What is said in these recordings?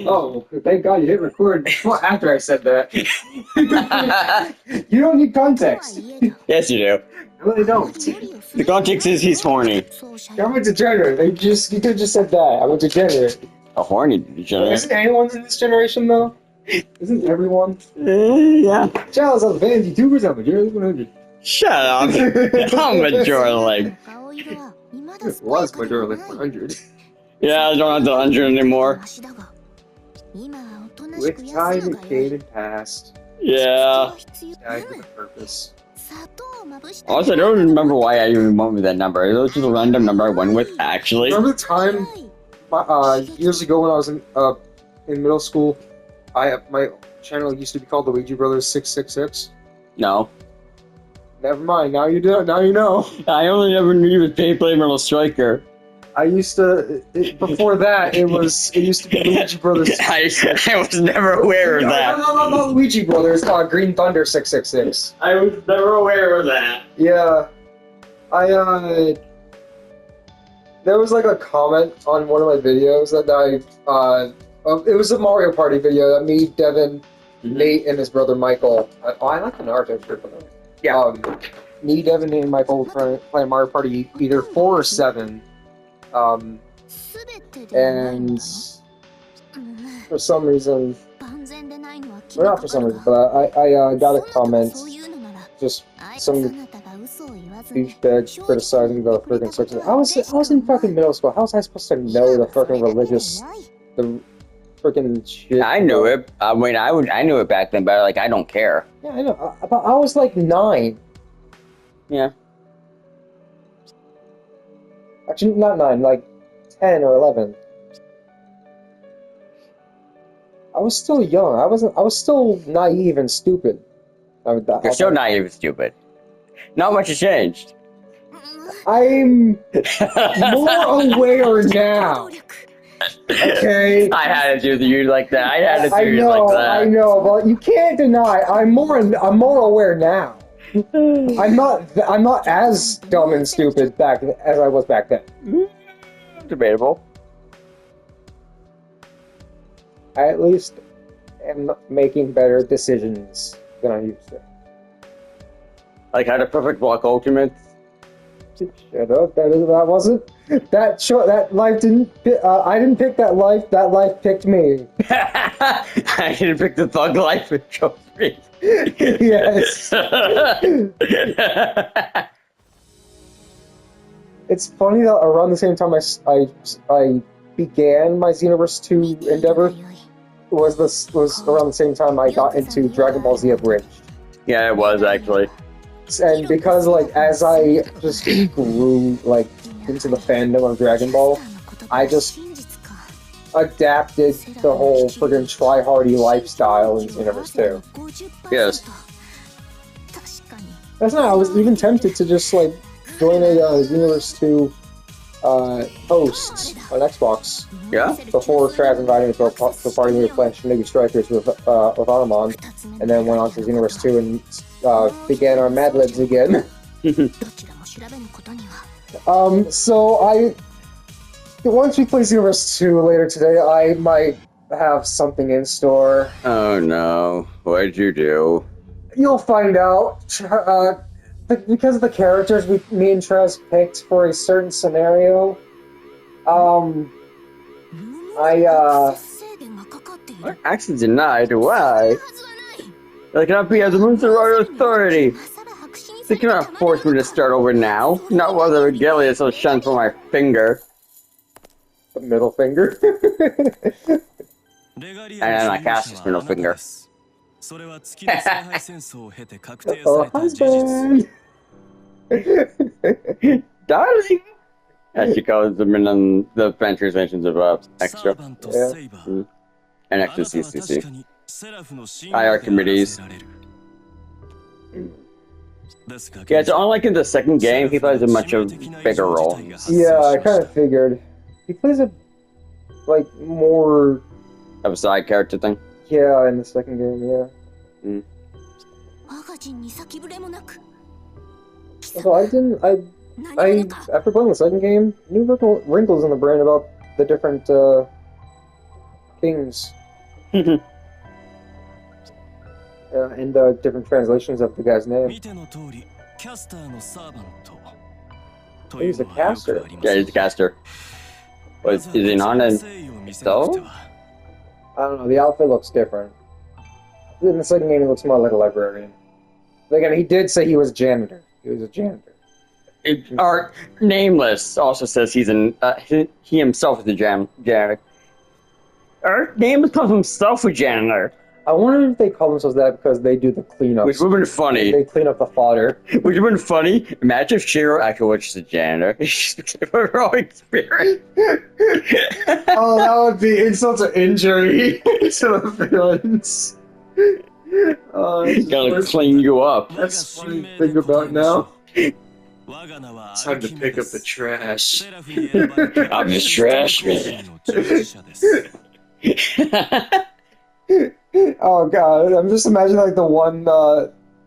Oh, thank God you hit record before after I said that. You don't need context. Yes, you do. I really don't. The context is he's horny. I'm a degenerate. You could have just said that. I'm a degenerate. A horny degenerate. Isn't anyone in this generation though? Isn't everyone? Yeah. Charles, I was banned YouTubers. I'm a Jerry 100. Shut up. I'm majorly. It was Majorly 100. Yeah, I don't have the 100 anymore. With time, it faded past. Yeah. Died with a purpose. Also, I don't remember why I even went with that number. It was just a random number I went with, actually. Remember the time, years ago when I was in middle school, my channel used to be called Luigi Brothers 666. No. Never mind. Now you do. Now you know. I only ever knew you was Payplay Metal Striker. I used to. Before that, it used to be Luigi Brothers. I was never aware of that. No, not Luigi Brothers. Green Thunder 666. I was never aware of that. Yeah, there was like a comment on one of my videos that it was a Mario Party video that me, Devin, Nate, and his brother Michael. I like the Naruto shirt for them. Yeah. Me, Devin, and Michael were playing Mario Party either 4 or 7. And for some reason, well, not for some reason, but I got a comment, just some douchebag criticizing the freaking circus. I was in fucking middle school. How was I supposed to know the freaking the freaking shit? I knew it. I mean, I knew it back then, but like, I don't care. Yeah, I know. But I was like 9. Yeah. Actually, not 9, like 10 or 11. I was still young. I was still naive and stupid. You're still naive and stupid. Not much has changed. I'm more aware now. Okay. I had to do you like that. I had to do you like that. I know, but you can't deny. I'm more aware now. I'm not as dumb and stupid back as I was back then. Debatable. I at least am making better decisions than I used to. Like how the perfect block ultimate. Shut up! That wasn't that life didn't. I didn't pick that life. That life picked me. I didn't pick the thug life and chose me. Yes. It's funny that around the same time I began my Xenoverse 2 endeavor was around the same time I got into Dragon Ball Z Abridged. Yeah, it was actually. And because like as I just grew like into the fandom of Dragon Ball, I just adapted the whole friggin' try-hardy lifestyle in Xenoverse 2. Yes. That's not. I was even tempted to just like join a Xenoverse 2 host on Xbox. Yeah. Before Trav invited me to a party we were playing Shinobi Strikers with Armand, and then went on to Xenoverse 2 and began our Mad Libs again. So once we play Xenoverse 2 later today, I might have something in store. Oh no, what'd you do? You'll find out. Because of the characters me and Trez picked for a certain scenario, Access denied, why? I cannot be as a Moon's royal authority. They cannot force me to start over now. Not while the regalia is so shunned from my finger. The middle finger? And I cast his middle finger. Oh, husband! Darling! As she calls them in the fan translations of Extra. Yeah. And Extra CCC. Hi, Archimedes. Yeah, so unlike in the second game, he plays a much bigger role. Yeah, I kind of figured. He plays a, like, more... Of a side character thing? Yeah, in the second game, yeah. Mm. So after playing the second game, new wrinkles in the brain about the different, kings. And different translations of the guy's name. He's a caster. Yeah, he's a caster. But is he not an Extella? I don't know, the outfit looks different. In the second game, he looks more like a librarian. Again, he did say he was a janitor. He was a janitor. Our Nameless also says he's he himself is a janitor. Our Nameless calls himself a janitor. I wonder if they call themselves that because they do the cleanup. Which would have been funny. They clean up the fodder. Which would have been funny. Imagine if Shiro actually was just a janitor. Heroic spirit. Oh, that would be insult to injury to the villains. Gotta clean you up. That's funny to think about now. It's time to pick up the trash. I'm just trash man. Oh god, I'm just imagining like the one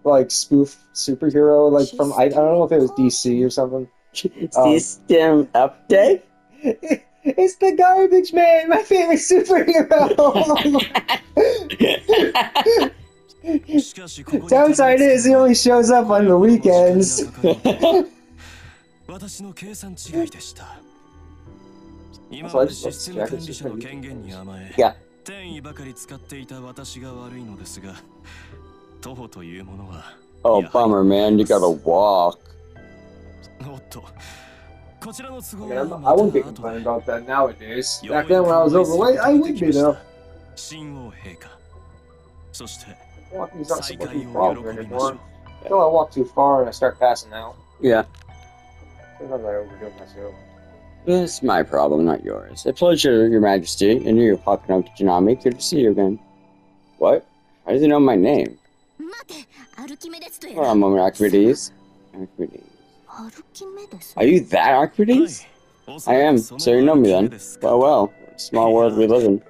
like spoof superhero like from I don't know if it was DC or something. System update? It's the garbage man, my favorite superhero. Downside is he only shows up on the weekends. Yeah. Oh, bummer, man. You gotta walk. I wouldn't be complaining about that nowadays. Back then when I was overweight, I would be though. Walking's not so much of a problem anymore. Until I walk too far and I start passing out. Yeah. Sometimes I overdo myself. It's my problem, not yours. A pleasure, Your Majesty, and you, Hakuno Kichinami. Good to see you again. What? How does he know my name? Hold on a moment, Archimedes. Are you that Archimedes? I am, so you know me then. Well, small world we live in.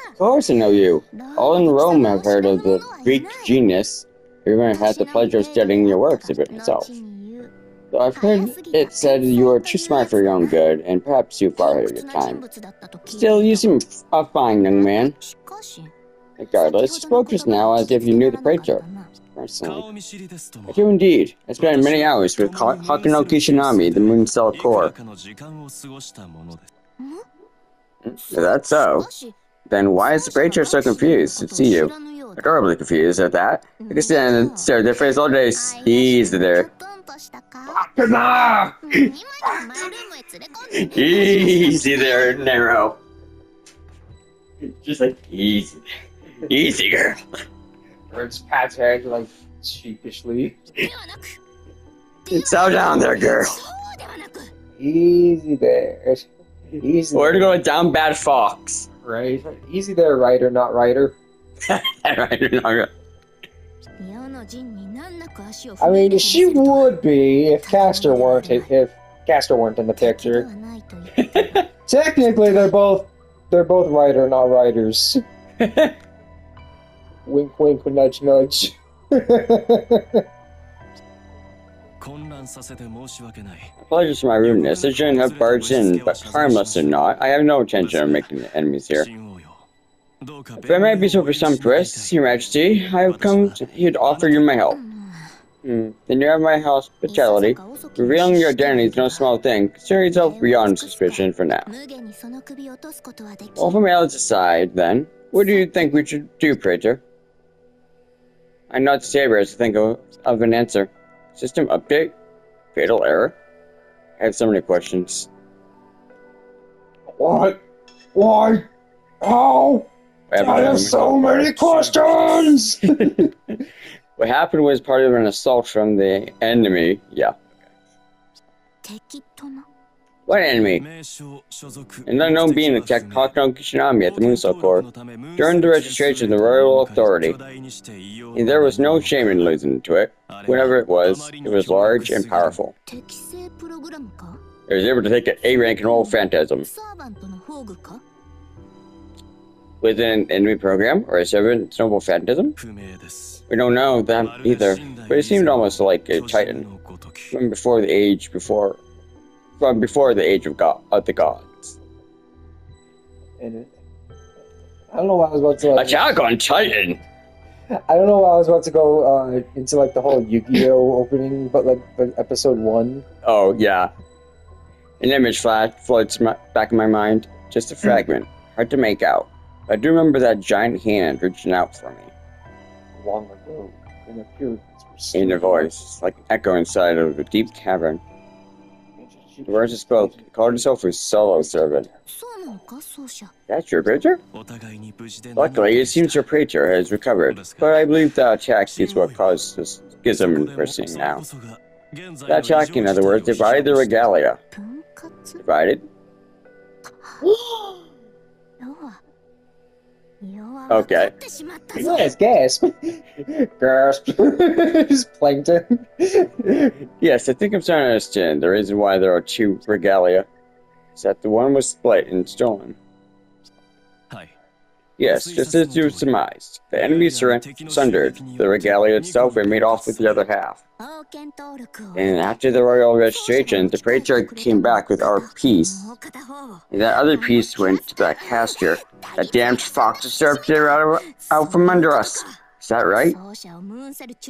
Of course I know you. All in Rome have heard of the Greek genius. Everyone had the pleasure of studying your works a bit myself. Though I've heard it said you are too smart for your own good, and perhaps too far ahead of your time. Still, you seem a fine young man. Regardless, you spoke just now as if you knew the Praetor. Personally. I do indeed. I spent many hours with Hakuno Kishinami, the Moon Cell Core. If that's so, then why is the Praetor so confused to see you? Adorably confused at that. I can stand and stare at their face all day. Easy there. Easy there, Nero. Just like easy. Easy, girl. Birds pats her head like sheepishly. Settle down there, girl. Easy there. Easy. We're going down bad fox. Right. Easy there, writer, not writer. Writer, not writer. I mean, she would be if Castor weren't in the picture. Technically, they're both writer, not writers. Wink, wink, nudge, nudge. Apologies for my rudeness. I shouldn't have barged in, but harmless or not, I have no intention of making enemies here. If I might be so presumptuous, Your Majesty, I have come here to offer you my help. Then you have my hospitality. Revealing your identity is no small thing. Consider yourself beyond suspicion for now. All formalities aside, then, what do you think we should do, Praetor? I'm not saber to think of an answer. System update? Fatal error? I have so many questions. What? Why? How? I have so many questions! What happened was part of an assault from the enemy. Yeah. What enemy? An unknown being attacked Hakuno Kishinami at the Moonsail Corps during the registration of the Royal Authority. And there was no shame in losing to it. Whatever it was large and powerful. It was able to take an A rank in old phantasm. Within an enemy program or a servant noble phantasm? We don't know them either, but it seemed almost like a titan from before the age of the gods. And I don't know why I was about to Attack on Titan! I don't know why I was about to go into like the whole Yu-Gi-Oh opening, but like episode 1. Oh, yeah. An image floats back in my mind. Just a fragment. Hard to make out. I do remember that giant hand reaching out for me. Long ago, in a pure in a voice, like an echo inside of a deep cavern. The words it spoke, it called himself a solo servant. That's your preacher? Luckily, it seems your preacher has recovered, but I believe the attack is what caused this schism we're seeing now. The attack, in other words, divided the regalia. Divided? Okay. Yes, gasp. Gasp. Just plankton. Yes, I think I'm starting to understand the reason why there are 2 regalia. Is that the one was split and stolen. Yes, just as you surmised. The enemy sundered the regalia itself and made off with the other half. And after the royal registration, the praetor came back with our piece. And that other piece went to that caster. That damned fox disturbed her out from under us. Is that right?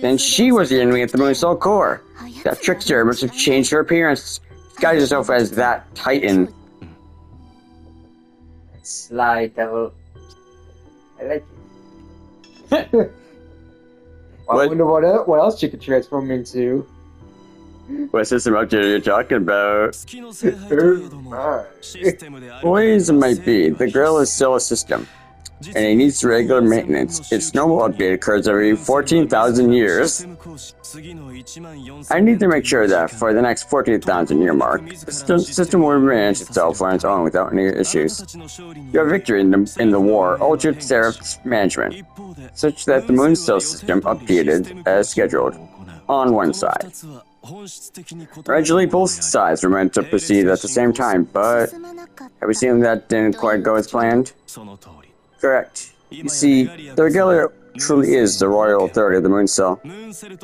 Then she was the enemy at the Moon Soul core. That trickster must have changed her appearance, disguised herself as that Titan. Sly devil. I like it. I wonder what else you could transform into. What system update are you talking about? Ways it might be, the grill is still a system, and it needs regular maintenance. Its normal update occurs every 14,000 years. I need to make sure that for the next 14,000 year mark, the system will manage itself on its own without any issues. Your victory in the war altered Seraph's management, such that the Moonstone system updated as scheduled, on one side. Originally, both sides were meant to proceed at the same time, but have we seen that didn't quite go as planned? Correct. You see, the regalia truly is the royal authority of the Mooncell,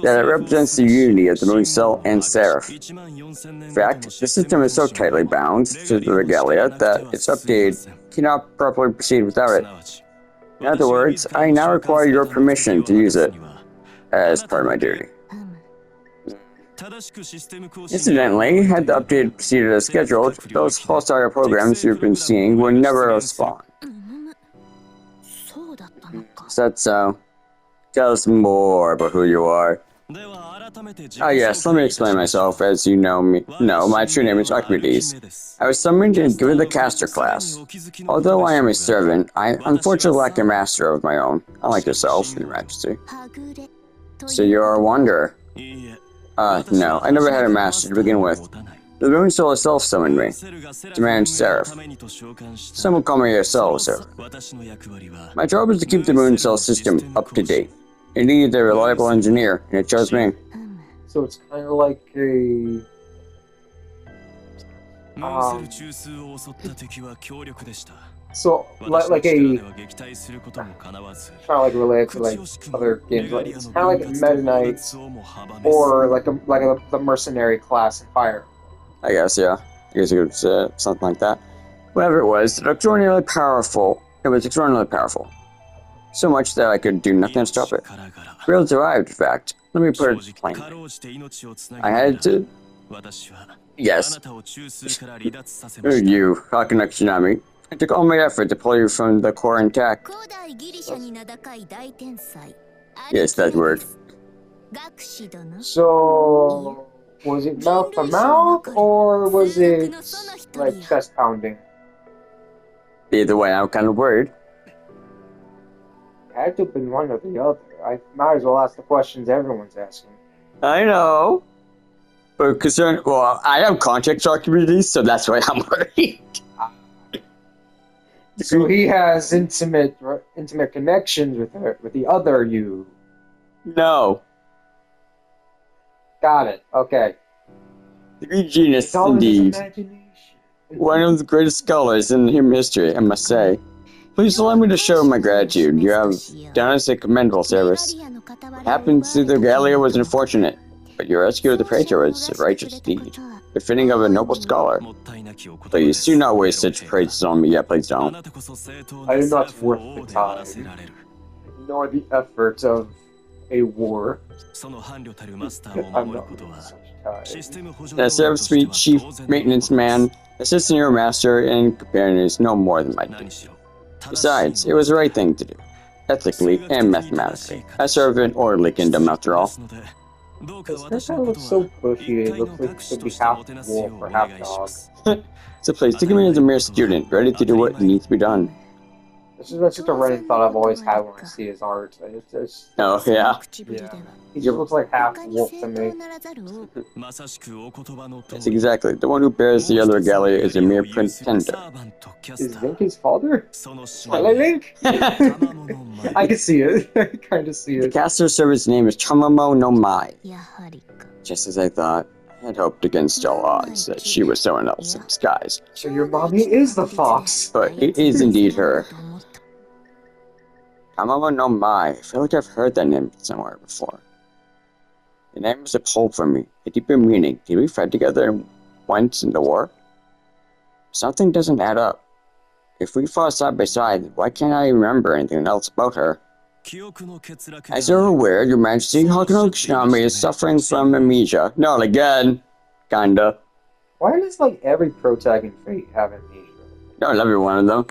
that it represents the unity of the Mooncell and Seraph. In fact, the system is so tightly bound to the regalia that its update cannot properly proceed without it. In other words, I now require your permission to use it as part of my duty. Incidentally, had the update proceeded as scheduled, those hostile programs you've been seeing would never have spawned. Is that so? Tell us more about who you are. Ah yes, let me explain myself. As you know me. No, my true name is Archimedes. I was summoned and given the caster class. Although I am a servant, I unfortunately lack a master of my own, unlike yourself, Your Majesty. So you're a wanderer? No, I never had a master to begin with. The Moon Soul itself summoned me to manage Seraph. Some will call me a Soul Seraph. My job is to keep the Moon Soul system up to date. It needed a reliable engineer, and it chose me. So it's kind of like a... so, like a... trying to like relate to like other games, like it's kind of like Meta Knight, or like the mercenary class in Fire. I guess, yeah. I guess you could say something like that. Whatever it was, it was extraordinarily powerful. So much that I could do nothing to stop it. Real derived, in fact. Let me put it plainly. I had to... Yes. You, Hakuna Tsunami. I took all my effort to pull you from the core intact. Yes, that word. So... was it mouth to mouth, or was it like chest pounding? Either way, I'm kind of worried. It had to have been one or the other. I might as well ask the questions everyone's asking. I know. But well, I have contact documentaries, so that's why I'm worried. So he has intimate connections with the other you. No. Got it. Okay. The Greek genius, indeed. One of the greatest scholars in human history, I must say. Please allow me to show my gratitude. You have done us a commendable service. What happened to the regalia was unfortunate, but your rescue of the praetor was a righteous deed. befitting of a noble scholar. Please, do not waste such praises on me yet, please don't. I am not worth the time, nor the effort of a war. I'm not worth such time. The service chief maintenance man, assistant your master, and companion is no more than my duty. Besides, it was the right thing to do, ethically and mathematically. I serve an orderly kingdom, after all. This guy looks so bushy. It looks like he could be half wolf or half dog. So please, think of me as a mere student, ready to do what needs to be done. That's just a running thought I've always had when I see his art. Oh, yeah. He just looks like half wolf to me. That's exactly. The one who bears the other regalia is a mere pretender. Is Link his father? Twilight Link? I can see it. I kind of see The it. caster servant's name is Chamamo no Mai. Just as I thought, I had hoped against all odds that she was someone else in disguise. So your mommy is the fox. But it is indeed her. Chamamo no Mai. I feel like I've heard that name somewhere before. The name was a pull for me, a deeper meaning. Did we fight together once in the war? Something doesn't add up. If we fought side by side, why can't I remember anything else about her? As you're aware, Your Majesty, Hakuno Kishinami is suffering from amnesia. Not again. Kinda. Why does like every protagonist Fate have amnesia? Not every one of them.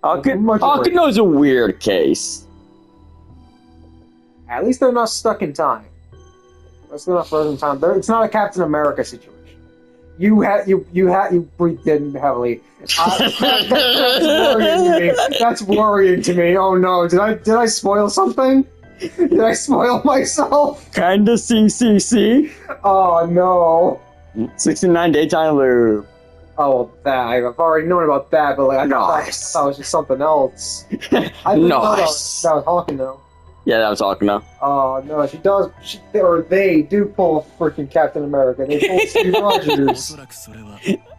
Hakuno's a weird case. At least they're not stuck in time. That's not frozen time. It's not a Captain America situation. You breathed in heavily. That's worrying to me. Oh no! Did I spoil something? Did I spoil myself? Kinda CCC. Oh no! 69 daytime loop. Oh, that I've already known about that, but like I thought it was just something else. I didn't know that was Hawking though. Yeah, that was Hakuno. Oh no, they do pull freaking Captain America. They pull Steve Rogers.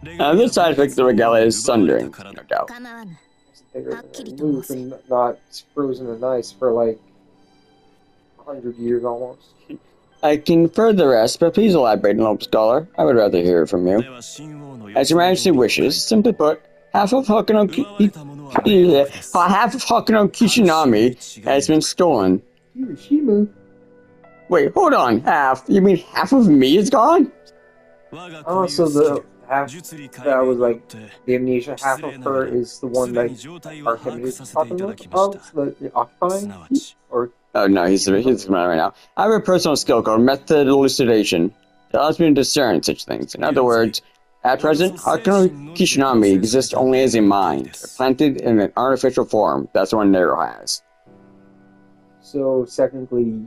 This side effect of the regalia is sundering, no doubt. They're loose and not frozen in ice for like 100 years almost. I can infer the rest, but please elaborate, noble scholar. I would rather hear from you. As Your Majesty wishes, simply put, half of Hakuno Kishinami has been stolen. Wait, hold on, half? You mean half of me is gone? Oh, so the half that was like the amnesia, half of her is the one that Archimedes is talking about, the occupying? Or oh no, he's coming out right now. I have a personal skill called method elucidation. It allows me to discern such things. In other words, at present, Hakuno Kishinami exists only as a mind, planted in an artificial form. That's the one Nero has. So technically,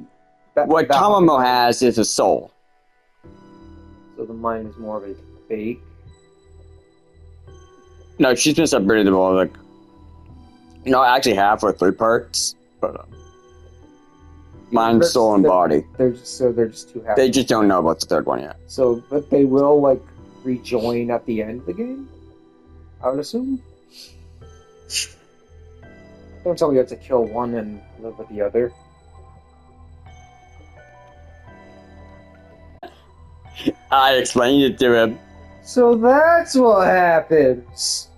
what Kamamo has is a soul. So the mind is more of a fake. No, she's been separated into like, actually half or 3 parts, but mind, soul, and body. They're just 2 halves. They just don't know about the 3rd one yet. So, but they will like rejoin at the end of the game, I would assume. Don't tell me you have to kill one and live with the other. I explained it to him. So that's what happens.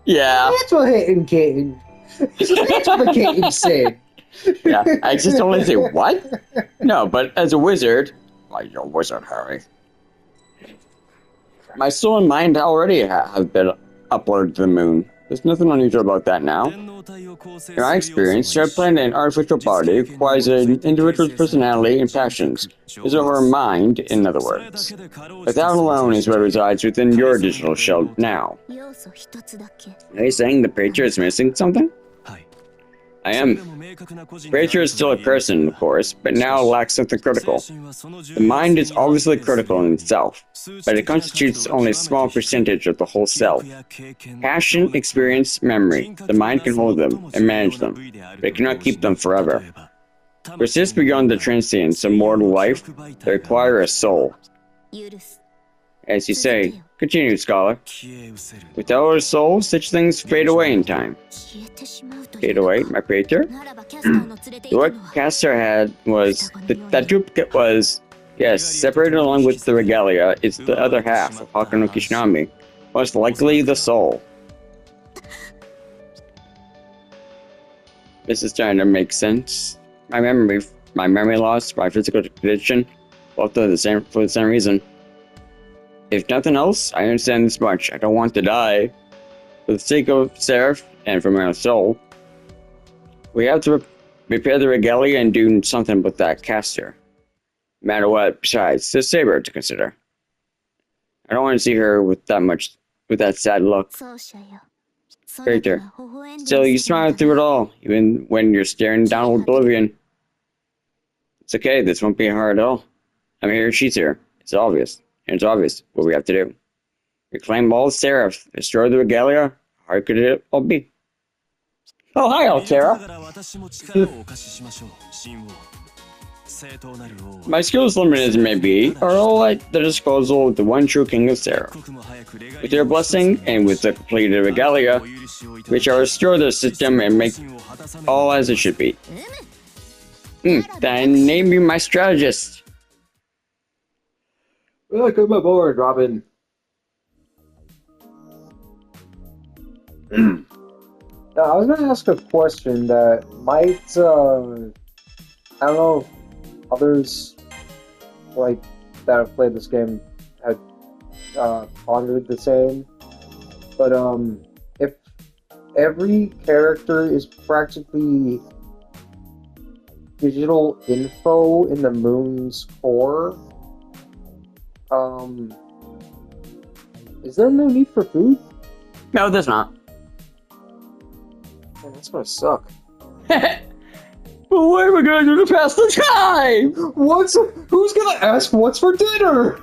Yeah. That's what Hayden came. That's what the king said. Yeah, I just only say, what? No, but as a wizard, why, you're a wizard, Harry. My soul and mind already have been uploaded to the moon. There's nothing unusual about that now. In my experience, to plant an artificial body requires an individual's personality and passions, his or her mind, in other words. But that alone is what resides within your digital shell now. Are you saying the preacher is missing something? I am. Preacher is still a person, of course, but now lacks something critical. The mind is obviously critical in itself, but it constitutes only a small percentage of the whole self. Passion, experience, memory, the mind can hold them and manage them, but it cannot keep them forever. Persist beyond the transience of mortal life, they require a soul. As you say, continue, scholar. Without a soul, such things fade away in time. Fade away, my praetor? What Castor had was, that duplicate was Yes, separated along with the regalia is the other half of Hakano Kishinami, most likely the soul. This is starting to make sense. My memory loss, my physical condition, both for the same reason. If nothing else, I understand this much. I don't want to die. For the sake of Seraph and for my own soul, we have to repair the regalia and do something with that caster. No matter what, besides, there's Saber to consider. I don't want to see her with that sad look. Right there. Still, you smile through it all, even when you're staring down oblivion. It's okay, this won't be hard at all. I'm here, she's here. It's obvious what we have to do. Reclaim all Seraph, destroy the regalia. How hard could it all be? Oh, hi, Altera. My skills, limited as may be, are all at the disposal of the one true King of Seraph. With your blessing, and with the completed regalia, we shall restore the system and make all as it should be. Then name you my strategist. Welcome aboard, Robin. Now, I was going to ask a question that might, I don't know if others like that have played this game had pondered the same, but if every character is practically digital info in the moon's core, is there no need for food? No, there's not. Man, that's gonna suck. But what are we gonna do to pass the time? Who's gonna ask what's for dinner?